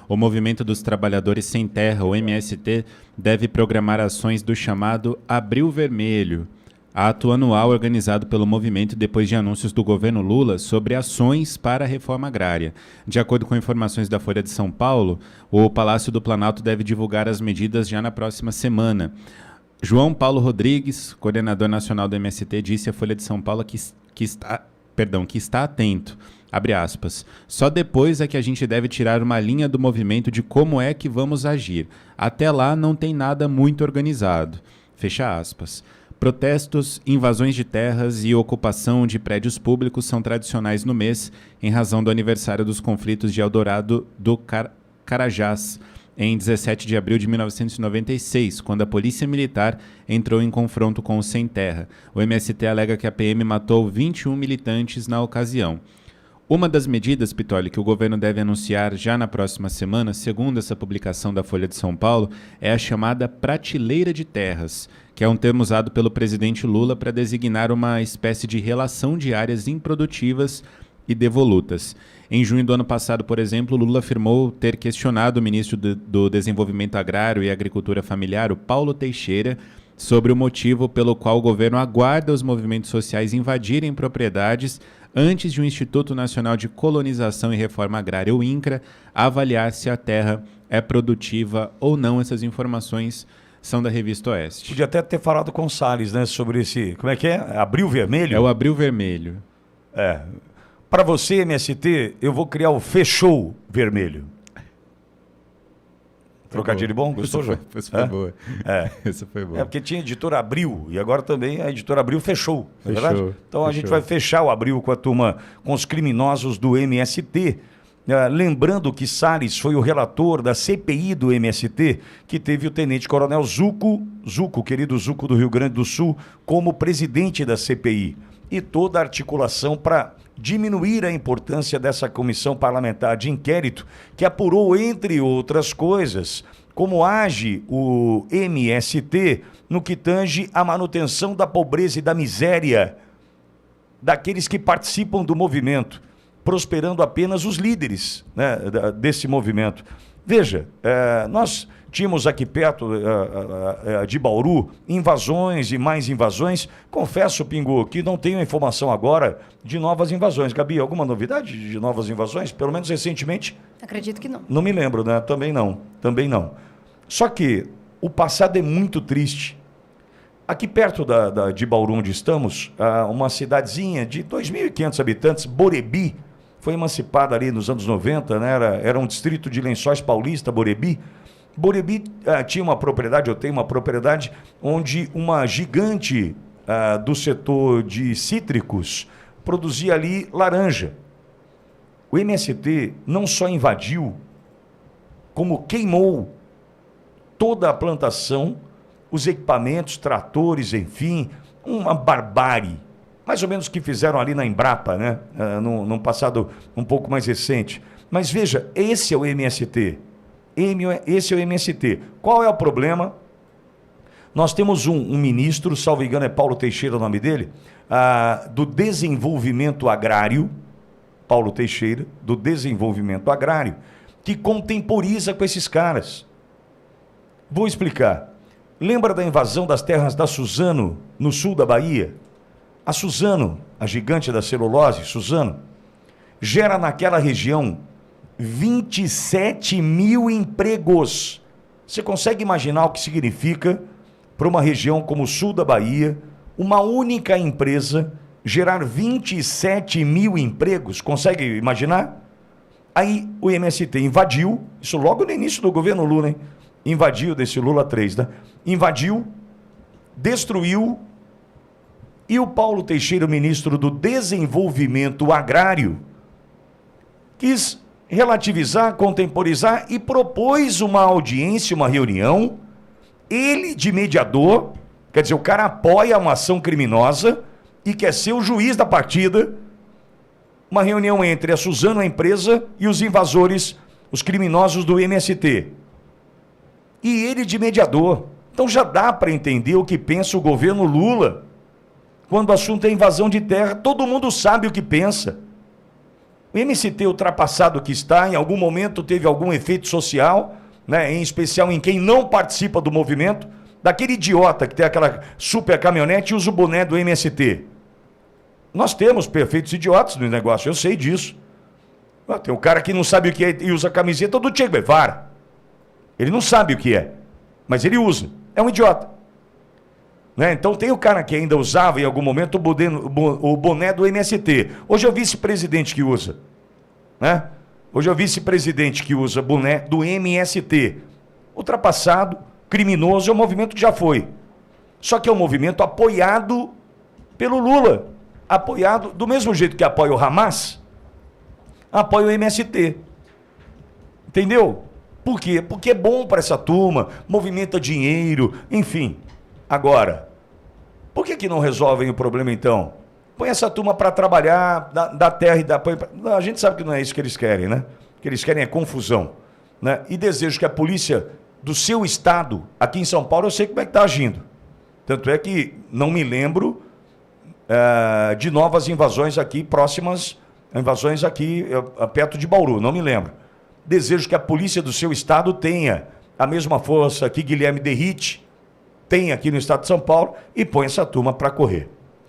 O Movimento dos Trabalhadores Sem Terra, o MST, deve programar ações do chamado Abril Vermelho, ato anual organizado pelo movimento depois de anúncios do governo Lula sobre ações para a reforma agrária. De acordo com informações da Folha de São Paulo, o Palácio do Planalto deve divulgar as medidas já na próxima semana. João Paulo Rodrigues, coordenador nacional do MST, disse à Folha de São Paulo que está atento. Abre aspas. Só depois é que a gente deve tirar uma linha do movimento de como é que vamos agir. Até lá não tem nada muito organizado. Fecha aspas. Protestos, invasões de terras e ocupação de prédios públicos são tradicionais no mês, em razão do aniversário dos conflitos de Eldorado do Carajás, em 17 de abril de 1996, quando a Polícia Militar entrou em confronto com os Sem Terra. O MST alega que a PM matou 21 militantes na ocasião. Uma das medidas, Pitoli, que o governo deve anunciar já na próxima semana, segundo essa publicação da Folha de São Paulo, é a chamada prateleira de terras, que é um termo usado pelo presidente Lula para designar uma espécie de relação de áreas improdutivas e devolutas. Em junho do ano passado, por exemplo, Lula afirmou ter questionado o ministro do Desenvolvimento Agrário e Agricultura Familiar, o Paulo Teixeira, sobre o motivo pelo qual o governo aguarda os movimentos sociais invadirem propriedades antes de o Instituto Nacional de Colonização e Reforma Agrária, o INCRA, avaliar se a terra é produtiva ou não. Essas informações são da Revista Oeste. Podia até ter falado com o Salles, né, sobre esse... Como é que é? Abril Vermelho? É o Abril Vermelho. É. Para você, MST, eu vou criar o Fechou Vermelho. Trocadilho bom? Gostou, João? Essa foi boa. É. Essa foi boa. É porque tinha editora Abril e agora também a editora Abril fechou, não é verdade? Então a gente fechou. vai fechar o Abril com a turma, com os criminosos do MST. Lembrando que Salles foi o relator da CPI do MST, que teve o tenente-coronel Zuco, querido Zuco do Rio Grande do Sul, como presidente da CPI. E toda a articulação para diminuir a importância dessa comissão parlamentar de inquérito, que apurou, entre outras coisas, como age o MST no que tange à manutenção da pobreza e da miséria daqueles que participam do movimento, prosperando apenas os líderes, né, desse movimento. Veja, nós tínhamos aqui perto de Bauru invasões e mais invasões. Confesso, Pingo, que não tenho informação agora de novas invasões. Gabi, alguma novidade de novas invasões? Pelo menos recentemente? Acredito que não. Não me lembro, né? Também não. Só que o passado é muito triste. Aqui perto de Bauru, onde estamos, uma cidadezinha de 2.500 habitantes, Borebi, foi emancipada ali nos anos 90, né? Era um distrito de Lençóis Paulista, Borebi. Borebi tinha uma propriedade, eu tenho uma propriedade, onde uma gigante do setor de cítricos produzia ali laranja. O MST não só invadiu, como queimou toda a plantação, os equipamentos, tratores, enfim, uma barbárie. Mais ou menos o que fizeram ali na Embrapa, né? Num passado um pouco mais recente. Mas veja, esse é o MST. Esse é o MST. Qual é o problema? Nós temos um ministro, salvo engano é Paulo Teixeira o nome dele, do desenvolvimento agrário, Paulo Teixeira, do desenvolvimento agrário, que contemporiza com esses caras. Vou explicar. Lembra da invasão das terras da Suzano, no sul da Bahia? A Suzano, a gigante da celulose, Suzano, gera naquela região 27 mil empregos. Você consegue imaginar o que significa para uma região como o sul da Bahia, uma única empresa gerar 27 mil empregos? Consegue imaginar? Aí o MST invadiu, isso logo no início do governo Lula, hein? Invadiu, desse Lula 3, né? Invadiu, destruiu, e o Paulo Teixeira, ministro do Desenvolvimento Agrário, quis relativizar, contemporizar e propôs uma audiência, uma reunião, ele de mediador, quer dizer, o cara apoia uma ação criminosa e quer ser o juiz da partida, uma reunião entre a Suzano, a empresa, e os invasores, os criminosos do MST. E ele de mediador. Então já dá para entender o que pensa o governo Lula. Quando o assunto é invasão de terra, todo mundo sabe o que pensa. O MST ultrapassado que está, em algum momento teve algum efeito social, né, em especial em quem não participa do movimento, daquele idiota que tem aquela super caminhonete e usa o boné do MST. Nós temos perfeitos idiotas no negócio, eu sei disso. Tem um cara que não sabe o que é e usa a camiseta do Che Guevara. Ele não sabe o que é, mas ele usa. É um idiota. Né? Então tem o cara que ainda usava em algum momento o boné do MST. Hoje é o vice-presidente que usa. Né? Hoje é o vice-presidente que usa boné do MST. Ultrapassado, criminoso, é um movimento que já foi. Só que é um movimento apoiado pelo Lula. Apoiado do mesmo jeito que apoia o Hamas, apoia o MST. Entendeu? Por quê? Porque é bom para essa turma, movimenta dinheiro, enfim. Agora, por que não resolvem o problema então? Põe essa turma para trabalhar, dá terra e dá apoio. A gente sabe que não é isso que eles querem, né? O que eles querem é confusão. Né? E desejo que a polícia do seu estado, aqui em São Paulo, eu sei como é que está agindo. Tanto é que não me lembro de novas invasões aqui próximas, invasões aqui perto de Bauru, não me lembro. Desejo que a polícia do seu estado tenha a mesma força que Guilherme Derrite tem aqui no estado de São Paulo e põe essa turma para correr.